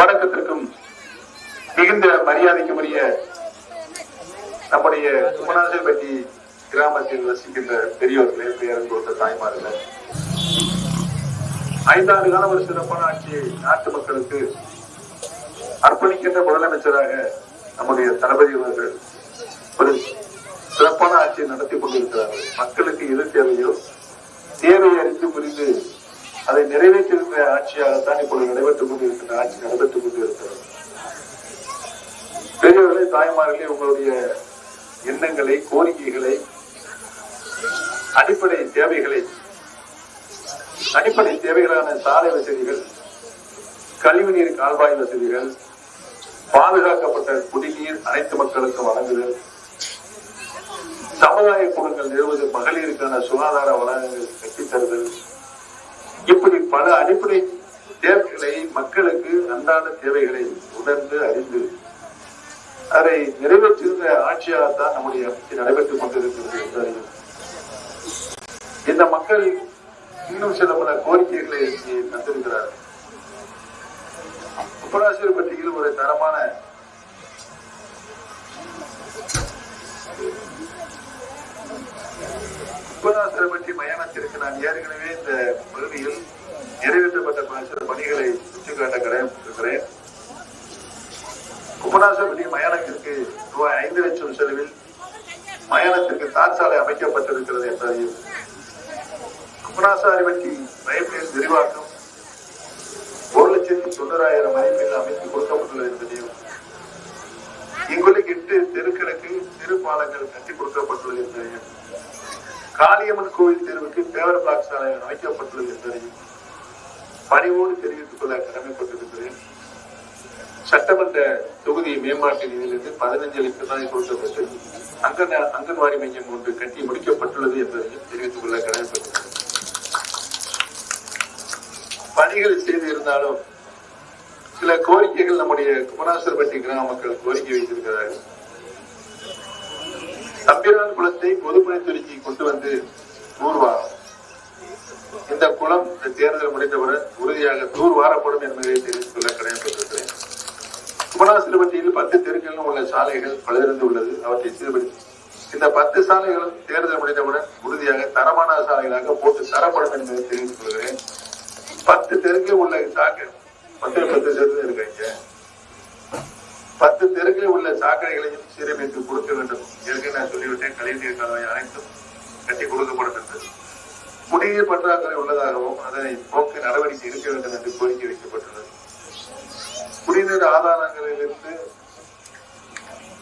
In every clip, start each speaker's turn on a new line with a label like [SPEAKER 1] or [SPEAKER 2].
[SPEAKER 1] வணக்கத்திற்கும் மிகுந்த மரியாதைக்குரிய நம்முடைய குமராசல்பட்டி கிராமத்தில் வசிக்கின்ற பெரியோர்களே, பெயர் கொடுத்த தாய்மார்களே, 5 ஆண்டு கால ஒரு சிறப்பான ஆட்சியை நாட்டு மக்களுக்கு அர்ப்பணிக்கின்ற முதலமைச்சராக நம்முடைய தளபதி அவர்கள் ஒரு சிறப்பான ஆட்சியை நடத்தி கொண்டிருக்கிறார்கள். மக்களுக்கு எது தேவையோ தேவையை அறிந்து புரிந்து அதை நிறைவேற்றுகின்ற ஆட்சியாகத்தான் இப்பொழுது நடைபெற்றுக் கொண்டிருக்கின்ற ஆட்சி நடைபெற்றுக் கொண்டிருக்கிறது. பெரியவர்களே, தாய்மார்களே, உங்களுடைய எண்ணங்களை, கோரிக்கைகளை, அடிப்படை தேவைகளான சாலை வசதிகள், கழிவுநீர் கால்வாய் வசதிகள், பாதுகாக்கப்பட்ட குடிநீர் அனைத்து மக்களுக்கும் வழங்குதல், சமுதாய கூடங்கள் நிறுவது, மகளிருக்கான சுகாதார வளங்கள் கட்டித்தருதல், இப்படி பல அடிப்படை தேவைகளை மக்களுக்கு அன்றாட தேவைகளை உணர்ந்து அறிந்து அதை நிறைவேற்றுகின்ற ஆட்சியாகத்தான் நம்முடைய ஆட்சி நடைபெற்றுக் கொண்டிருக்கிறது என்பதையும், இந்த மக்கள் இன்னும் சில பல கோரிக்கைகளை தந்திருக்கிறார்கள். குமராசல்பட்டியில் ஒரு தரமான குமராசல்பட்டி மயானத்திற்கு நான் ஏற்கனவே இந்த பகுதியில் நிறைவேற்றப்பட்ட சில பணிகளை சுட்டிக்காட்ட கடமைப்பட்டிருக்கிறேன். குமராசல்பட்டி மயானத்திற்கு ரூபாய் 5 லட்சம் செலவில் மயானத்திற்கு தார்சாலை அமைக்கப்பட்டிருக்கிறது என்பதையும், குமராசல்பட்டி ரயில்வே விரிவாக்கம் 1,90,000 மதிப்பில் அமைத்து கொடுக்கப்பட்டுள்ளது என்பதையும், இங்குள்ள 8 தெருக்களுக்கு சிறு பாலங்கள் கட்டி கொடுக்கப்பட்டுள்ளது என்பதையும், காளியம்மன் கோவில் தேர்வுக்கு பேவர் பிளாக் சாலை அமைக்கப்பட்டுள்ளது என்பதையும் பணிவோடு தெரிவித்துக் கொள்ள கடமைப்பட்டிருக்கிறேன். சட்டமன்ற தொகுதி மேம்பாட்டு நிதியிலிருந்து 15 லட்சம் ரூபாய் கொடுக்கப்பட்டு அங்கன்வாடி மையம் ஒன்று கட்டி முடிக்கப்பட்டுள்ளது என்பதையும் தெரிவித்துக் கொள்ள கடமைப்பட்டிருக்கிறேன். பணிகள் செய்து இருந்தாலும் சில கோரிக்கைகள் நம்முடைய குமராசல்பட்டி கிராம மக்கள் கோரிக்கை வைத்திருக்கிறார்கள். தம்பிரான் குளத்தை பொதுப்பணித்துறைக்கு கொண்டு வந்து தூர்வாரம், இந்த குளம் தேர்தல் முடிந்தவுடன் உறுதியாக தூர்வாரப்படும் என்பதை தெரிவித்துக் கொள்ள கடமைப்பட்டிருக்கிறேன். குமராசல்பட்டியில் 10 தெருக்களிலும் உள்ள சாலைகள் பழுதடைந்து உள்ளது. அவற்றை சீர்படுத்தி இந்த 10 சாலைகளும் தேர்தல் முடிந்தவுடன் உறுதியாக தரமான சாலைகளாக போட்டு தரப்படும் என்பதை தெரிவித்துக் கொள்கிறேன். 10 தெருக்கள் உள்ள சாக்கடை 10 தெருக்கள் இருக்காங்க. 10 தெருக்களில் உள்ள சாக்கடைகளையும் சீரமைத்து கொடுக்க வேண்டும். ஏற்கனவே நான் சொல்லிவிட்டேன், கழிவுநீர் கால்வாய் அனைத்தும் கட்டி கொடுக்கப்படும் என்று. குடிநீர் பற்றாக்குறை உள்ளதாகவும் அதனை போக்க நடவடிக்கை எடுக்க வேண்டும் என்று கோரிக்கை வைக்கப்பட்டுள்ளது. குடிநீர் ஆதாரங்களிலிருந்து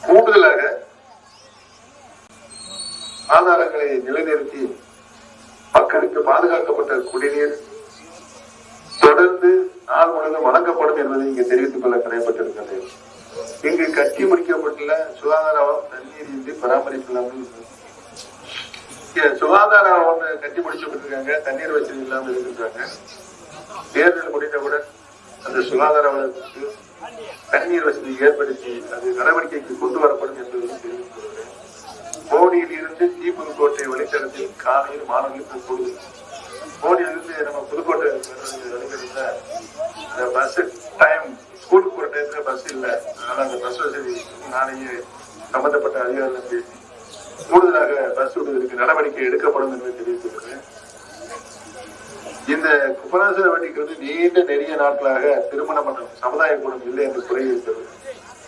[SPEAKER 1] கூடுதலாக ஆதாரங்களை நிலைநிறுத்தி மக்களுக்கு பாதுகாக்கப்பட்ட குடிநீர் தொடர்ந்து நாள் முழுவதும் வழங்கப்படும் என்பதை இங்கு தெரிவித்துக் கொள்ள கடமைப்பட்டிருக்கிறது. இங்கு கட்டி முடிக்கப்பட்டுள்ள சுகாதாரம் தண்ணீர் இன்றி பராமரிப்பு இல்லாமல் சுகாதாரம் கட்டி முடிக்கப்பட்டிருக்காங்க, தண்ணீர் வசதி இல்லாமல் இருக்கின்றாங்க. தேர்தல் முடிந்தவுடன் அந்த சுகாதார வளர்ச்சிக்கு தண்ணீர் வசதி ஏற்படுத்தி அது நடவடிக்கைக்கு கொண்டு வரப்படும் என்பதை தெரிவித்துக் கொள்கிறேன். போடியில் இருந்து புதுக்கோட்டை வழித்தடத்தில் காலையில் மாணவர்களுக்கு கூடுதல், போடியிலிருந்து நம்ம புதுக்கோட்டை வழித்தடத்துல அந்த பஸ் டைம் ஸ்கூலுக்கு போற டைத்துல பஸ் இல்லை, அதனால அந்த பஸ் வசதி நாளையே சம்பந்தப்பட்ட அதிகாரிகள் பேசி கூடுதலாக பஸ் விடுவதற்கு நடவடிக்கை எடுக்கப்படும் என்பதை தெரிவித்திருக்கிறேன். இந்த குமராசல்பட்டிக்கு வந்து நீண்ட நெறிய நாட்களாக திருமண மன்றம் சமுதாய கூடம் இல்லை என்று குறை இருக்கிறது.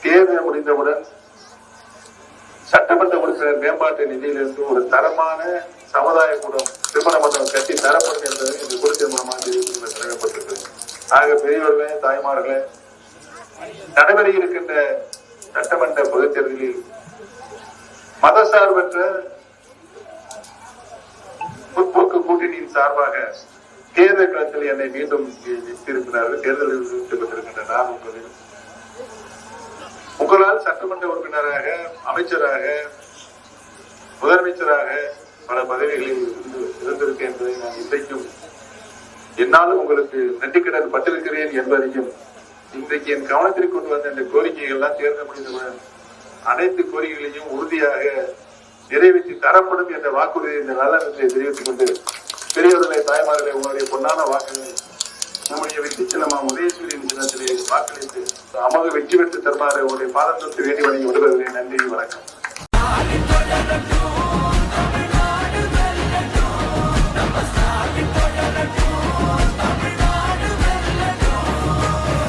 [SPEAKER 1] தேர்தல் முடிந்தவுடன் சட்டமன்ற உறுப்பினர் மேம்பாட்டு நிதியிலிருந்து ஒரு தரமான சமுதாய கூடம் திருமண மன்றம் கட்டி தரப்படும் என்பதை இந்த குறித்த மூலமாக தெரிவித்துள்ள கடமைப்பட்டிருக்கிறது. ஆக பெரியவர்களே, தாய்மார்களே, நடைபெற இருக்கின்ற சட்டமன்ற பொதுத் தேர்தலில் மதசார்பற்ற முற்போக்கு கூட்டணியின் சார்பாக தேர்தல் களத்தில் என்னை மீண்டும் நிறுத்தியிருக்கிறார்கள். தேர்தலில் நிறுத்தப்பட்டிருக்கின்ற நான் உங்களால் சட்டமன்ற உறுப்பினராக, அமைச்சராக, முதலமைச்சராக பல பதவிகளில் இருந்திருக்கேன் என்பதை நான் இன்றைக்கும் என்னாலும் உங்களுக்கு நன்றிக்கடன் பட்டிருக்கிறேன் என்பதையும், இன்றைக்கு என் கவனத்திற்கு கொண்டு வந்த இந்த கோரிக்கைகள் எல்லாம் தேர்தல் முடிந்தவுடன் அனைத்து கோரிக்கைகளையும் உறுதியாக நிறைவேற்றி தரப்படும் என்ற வாக்குறுதியை இந்த நல்ல தெரிவித்துக் கொண்டு, பெரியவர்களை, தாய்மார்களை, உங்களுடைய பொன்னான வாக்குகளை நம்முடைய வெற்றி சின்னமா உதயசூரியன் சின்னத்திலே வாக்களித்து அமக வெற்றி பெற்று தருமாறு உங்களுடைய பாதம் தொட்டு வேண்டி வணங்கி விடுவதில்லை. நன்றி, வணக்கம்.